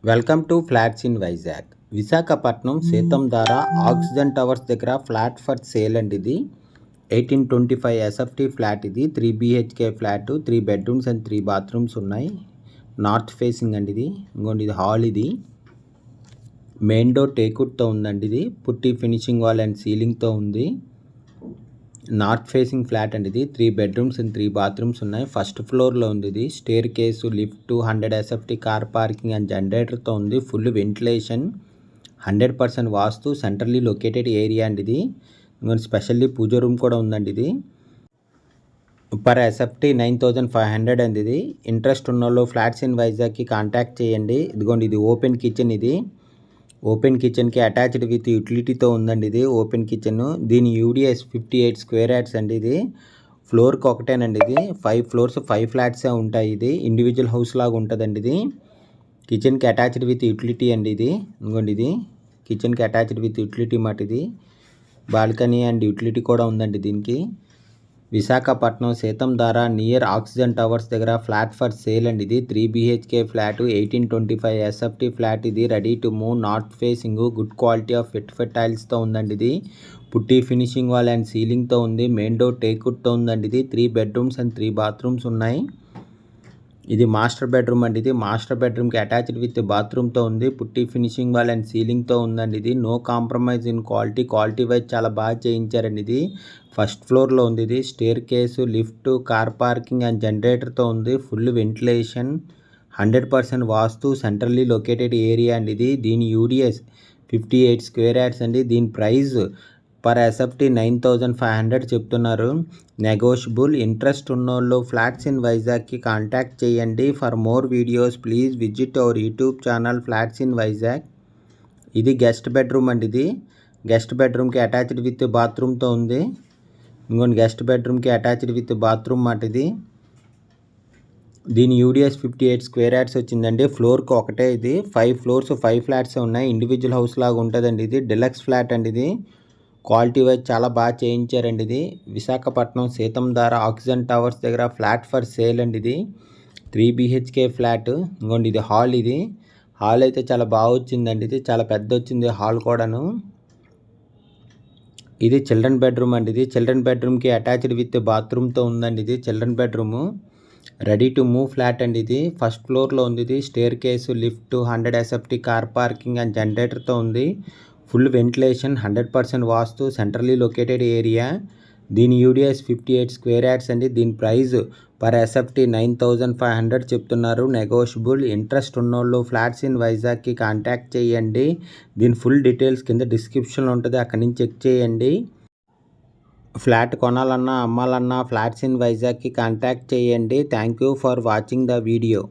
Welcome to flats in Vizag. Visakhapatnam Seethammadhara oxygen towers దగ్గర flat for sale అండి. ఇది 1825 ఎస్ఎఫ్టీ ఫ్లాట్. ఇది 3 BHK flat, 3 bedrooms and 3 bathrooms ఉన్నాయి. North facing అండి ఇది. ఇంకోండి ఇది హాల్. ఇది మెయిన్ డోర్ టేకుడ్తో ఉందండి. ఇది పుట్టి ఫినిషింగ్ వాల్ అండ్ సీలింగ్తో ఉంది. నార్త్ ఫేసింగ్ ఫ్లాట్ అండి. ఇది 3 బెడ్రూమ్స్ అండ్ 3 బాత్రూమ్స్ ఉన్నాయి. ఫస్ట్ ఫ్లోర్లో ఉంది. ఇది staircase, lift, 100 SFT car parking and జనరేటర్తో ఉంది. Full ventilation, 100% vastu, centrally located area అండి. ఇది స్పెషల్లీ పూజ రూమ్ కూడా ఉందండి. ఇది పర్ ఎస్ఎఫ్టీ 9500 అండి. ఇది ఇంట్రెస్ట్ ఉన్న వాళ్ళు ఫ్లాట్స్ ఇన్ వైజాగ్కి కాంటాక్ట్ చేయండి. ఇదిగోండి ఇది ఓపెన్ కిచెన్. ఇది ఓపెన్ కిచెన్కి అటాచ్డ్ విత్ యూటిలిటీతో ఉందండి. ఇది ఓపెన్ కిచెన్. దీని యూడిఎస్ 58 స్క్వేర్ యార్డ్స్ అండి. ఇది ఫ్లోర్కి ఒకటేనండి. ఇది 5 ఫ్లోర్స్ 5 ఫ్లాట్సే ఉంటాయి. ఇది ఇండివిజువల్ హౌస్ లాగా ఉంటుందండి. ఇది కిచెన్కి అటాచ్డ్ విత్ యూటిలిటీ అండి. ఇది ఇంకోండి ఇది కిచెన్కి అటాచ్డ్ విత్ యూటిలిటీ మాట. ఇది బాల్కనీ అండ్ యూటిలిటీ కూడా ఉందండి దీనికి. Visakhapatnam Seethammadhara near oxygen towers దగ్గర ఫ్లాట్ ఫర్ సేల్ అండి. ఇది 3 BHK ఫ్లాట్, 1825 ఎస్ఎఫ్టీ ఫ్లాట్. ఇది ready to move, north facing, good quality of fit టైల్స్తో ఉందండి. ఇది పుట్టి ఫినిషింగ్ వాల్ అండ్ సీలింగ్తో ఉంది. మెయిన్ డోర్ టేకుడ్తో ఉందండి. ఇది 3 బెడ్రూమ్స్ అండ్ 3 బాత్రూమ్స్ ఉన్నాయి. ఇది మాస్టర్ బెడ్రూమ్ అండి. ఇది మాస్టర్ బెడ్రూమ్కి అటాచ్డ్ విత్ బాత్రూమ్తో ఉంది. పుట్టి ఫినిషింగ్ వాల్ అండ్ సీలింగ్తో ఉందండి. ఇది no compromise in quality wise చాలా బాగా చేయించారండి. ఇది ఫస్ట్ ఫ్లోర్లో ఉంది. ఇది staircase, lift, car parking and జనరేటర్తో ఉంది. Full ventilation, 100% vastu, centrally located area అండి. ఇది దీని యూడిఎస్ 58 స్క్వేర్ యార్డ్స్ అండి. దీని ప్రైస్ పర్ ఎస్ఎఫ్టీ 9500 చెప్తున్నారు. నెగోషియబుల్. ఇంట్రెస్ట్ ఉన్నోళ్ళు ఫ్లాట్స్ ఇన్ వైజాగ్కి కాంటాక్ట్ చేయండి. For more videos please visit our YouTube channel flats in Vizag. ఇది గెస్ట్ బెడ్రూమ్ అండి. ఇది గెస్ట్ బెడ్రూమ్కి అటాచ్డ్ విత్ బాత్రూమ్తో ఉంది. ఇంకొన్ని గెస్ట్ బెడ్రూమ్కి అటాచ్డ్ విత్ బాత్రూమ్ మాట. ఇది దీని యూడిఎస్ 58 స్క్వేర్ యార్డ్స్ వచ్చిందండి. ఫ్లోర్కి ఒకటే. ఇది 5 ఫ్లోర్స్ 5 ఫ్లాట్స్ ఉన్నాయి. ఇండివిజువల్ హౌస్ లాగా ఉంటుందండి. ఇది డిలక్స్ ఫ్లాట్ అండి. ఇది క్వాలిటీ వైజ్ చాలా బాగా చేయించారండి. ఇది విశాఖపట్నం సీతంధార ఆక్సిజన్ టవర్స్ దగ్గర ఫ్లాట్ ఫర్ సేల్ అండి. ఇది 3 BHK ఫ్లాట్. ఇంకోండి ఇది హాల్. ఇది హాల్ అయితే చాలా బాగా వచ్చిందండి. ఇది చాలా పెద్ద వచ్చింది హాల్ కూడాను. ఇది చిల్డ్రన్ బెడ్రూమ్ అండి. ఇది చిల్డ్రన్ బెడ్రూమ్కి అటాచ్డ్ విత్ బాత్రూమ్తో ఉందండి. ఇది children bedroom. Ready to move flat అండి. ఇది ఫస్ట్ ఫ్లోర్లో ఉంది. ఇది staircase, lift, 100 SFT car parking and జనరేటర్తో ఉంది. Full ventilation, 100% vastu, centrally located area. దీని యూడిఎస్ 58 స్క్వేర్ యార్డ్స్ అండి. దీని ప్రైస్ పర్ ఎస్ఎఫ్టీ 9500 చెప్తున్నారు. నెగోషియబుల్. ఇంట్రెస్ట్ ఉన్నోళ్ళు ఫ్లాట్స్ ఇన్ వైజాగ్కి కాంటాక్ట్ చేయండి. దీని ఫుల్ డీటెయిల్స్ కింద డిస్క్రిప్షన్లో ఉంటుంది, అక్కడి నుంచి చెక్ చేయండి. ఫ్లాట్ కొనాలన్నా అమ్మాలన్నా ఫ్లాట్స్ ఇన్ వైజాగ్కి కాంటాక్ట్ చేయండి. Thank you for watching the video.